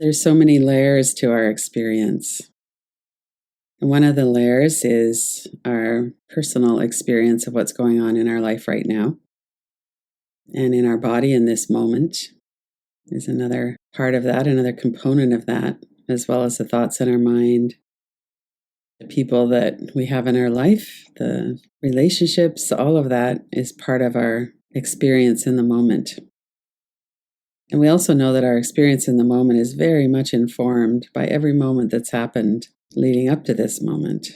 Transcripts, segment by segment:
There's so many layers to our experience. And one of the layers is our personal experience of what's going on in our life right now and in our body in this moment is another part of that, another component of that, as well as the thoughts in our mind, the people that we have in our life, the relationships, all of that is part of our experience in the moment. And we also know that our experience in the moment is very much informed by every moment that's happened leading up to this moment.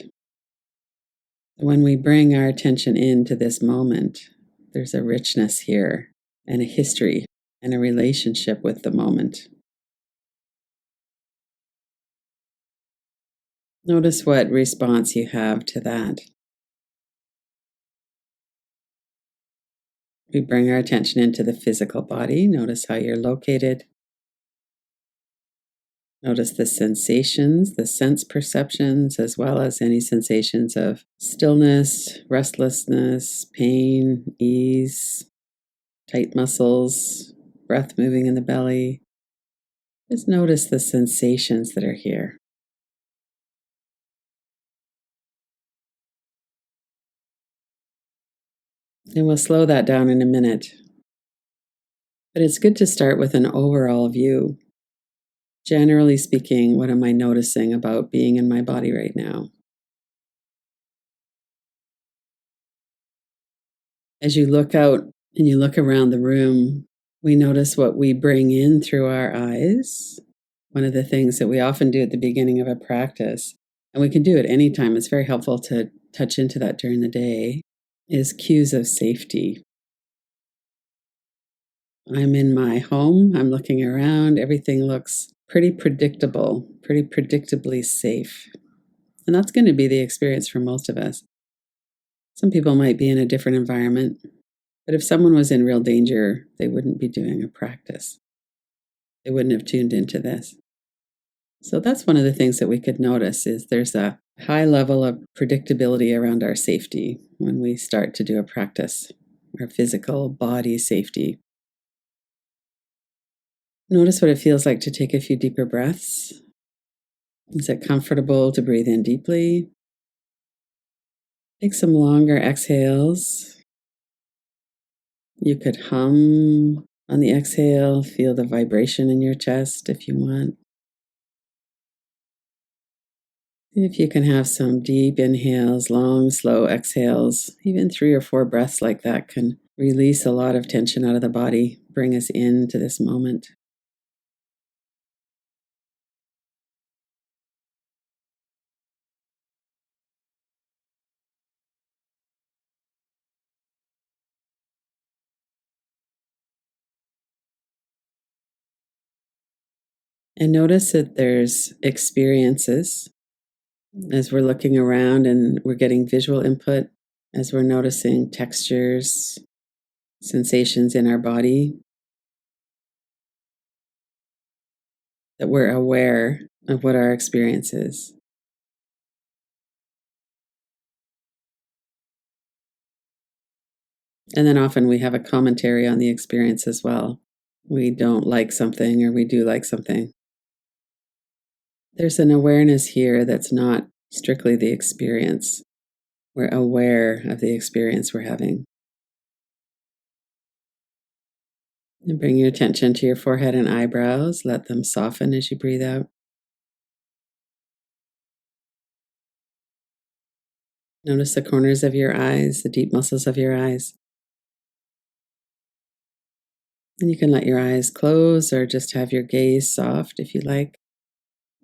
When we bring our attention into this moment, there's a richness here and a history and a relationship with the moment. Notice what response you have to that. We bring our attention into the physical body. Notice how you're located. Notice the sensations, the sense perceptions, as well as any sensations of stillness, restlessness, pain, ease, tight muscles, breath moving in the belly. Just notice the sensations that are here. And we'll slow that down in a minute. But it's good to start with an overall view. Generally speaking, what am I noticing about being in my body right now? As you look out and you look around the room, we notice what we bring in through our eyes. One of the things that we often do at the beginning of a practice, and we can do it anytime, it's very helpful to touch into that during the day, is cues of safety. I'm in my home, I'm looking around, everything looks pretty predictable, pretty predictably safe. And that's going to be the experience for most of us. Some people might be in a different environment, but if someone was in real danger, they wouldn't be doing a practice. They wouldn't have tuned into this. So that's one of the things that we could notice is there's a high level of predictability around our safety when we start to do a practice, our physical body safety. Notice what it feels like to take a few deeper breaths. Is it comfortable to breathe in deeply? Take some longer exhales. You could hum on the exhale, feel the vibration in your chest if you want. And if you can have some deep inhales, long, slow exhales, even 3 or 4 breaths like that can release a lot of tension out of the body, bring us into this moment. And notice that there's experiences as we're looking around and we're getting visual input, as we're noticing textures, sensations in our body, that we're aware of what our experience is. And then often we have a commentary on the experience as well. We don't like something or we do like something. There's an awareness here that's not strictly the experience. We're aware of the experience we're having. And bring your attention to your forehead and eyebrows. Let them soften as you breathe out. Notice the corners of your eyes, the deep muscles of your eyes. And you can let your eyes close or just have your gaze soft if you like.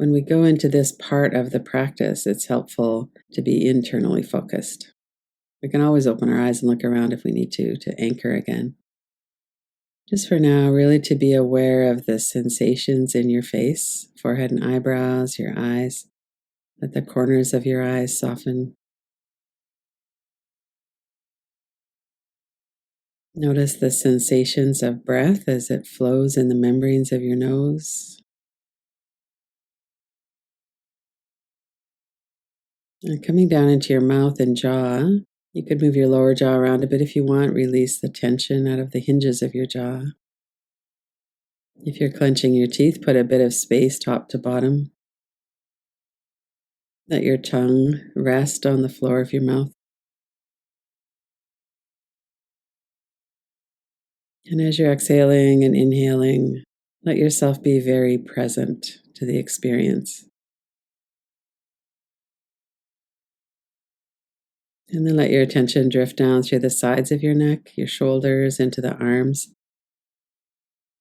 When we go into this part of the practice, it's helpful to be internally focused. We can always open our eyes and look around if we need to anchor again. Just for now, really to be aware of the sensations in your face, forehead and eyebrows, your eyes. Let the corners of your eyes soften. Notice the sensations of breath as it flows in the membranes of your nose. And coming down into your mouth and jaw, you could move your lower jaw around a bit if you want. Release the tension out of the hinges of your jaw. If you're clenching your teeth, put a bit of space top to bottom. Let your tongue rest on the floor of your mouth. And as you're exhaling and inhaling, let yourself be very present to the experience. And then let your attention drift down through the sides of your neck, your shoulders, into the arms.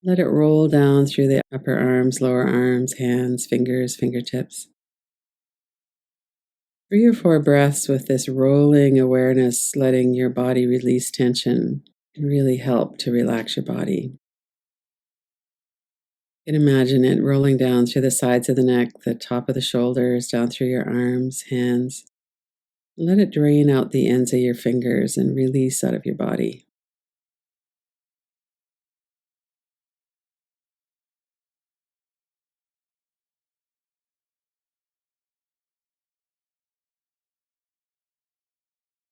Let it roll down through the upper arms, lower arms, hands, fingers, fingertips. 3 or 4 breaths with this rolling awareness, letting your body release tension, can really help to relax your body. You can imagine it rolling down through the sides of the neck, the top of the shoulders, down through your arms, hands. Let it drain out the ends of your fingers and release out of your body.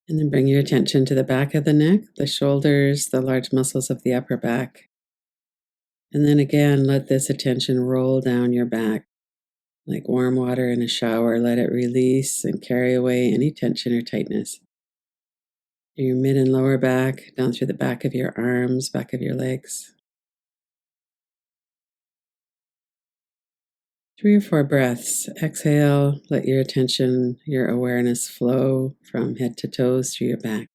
And then bring your attention to the back of the neck, the shoulders, the large muscles of the upper back. And then again, let this attention roll down your back like warm water in a shower. Let it release and carry away any tension or tightness. Your mid and lower back, down through the back of your arms, back of your legs. 3 or 4 breaths. Exhale, let your attention, your awareness flow from head to toes through your back.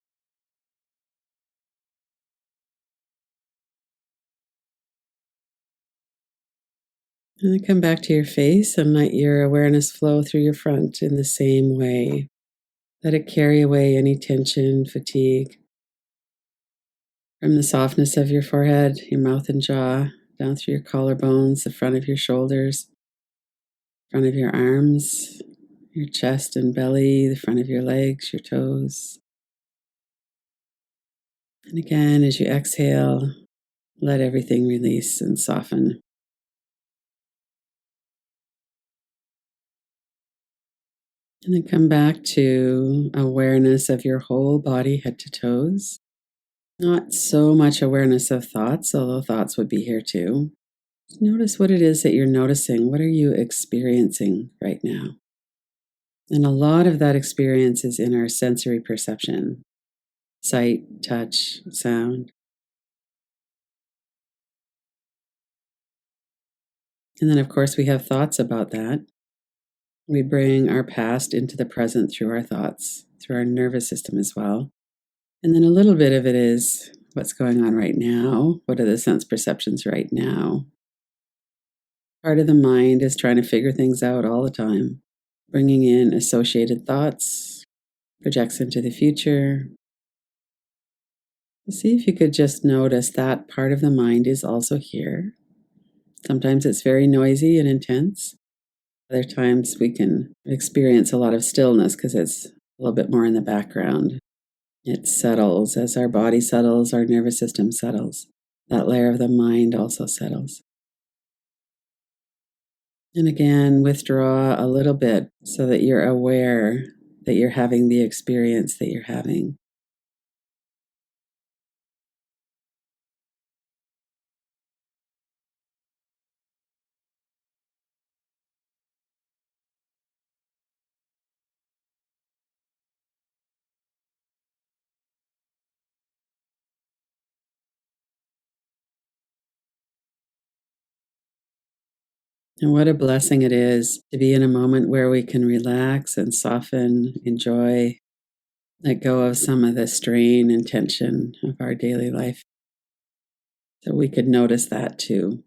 And then come back to your face and let your awareness flow through your front in the same way. Let it carry away any tension, fatigue. From the softness of your forehead, your mouth and jaw, down through your collarbones, the front of your shoulders, front of your arms, your chest and belly, the front of your legs, your toes. And again, as you exhale, let everything release and soften. And then come back to awareness of your whole body, head to toes. Not so much awareness of thoughts, although thoughts would be here too. Just notice what it is that you're noticing. What are you experiencing right now? And a lot of that experience is in our sensory perception: sight, touch, sound. And then, of course, we have thoughts about that. We bring our past into the present through our thoughts, through our nervous system as well. And then a little bit of it is what's going on right now. What are the sense perceptions right now? Part of the mind is trying to figure things out all the time, bringing in associated thoughts, projects into the future. See if you could just notice that part of the mind is also here. Sometimes it's very noisy and intense. Other times we can experience a lot of stillness because it's a little bit more in the background. It settles as our body settles, our nervous system settles. That layer of the mind also settles. And again, withdraw a little bit so that you're aware that you're having the experience that you're having. And what a blessing it is to be in a moment where we can relax and soften, enjoy, let go of some of the strain and tension of our daily life. So we could notice that too.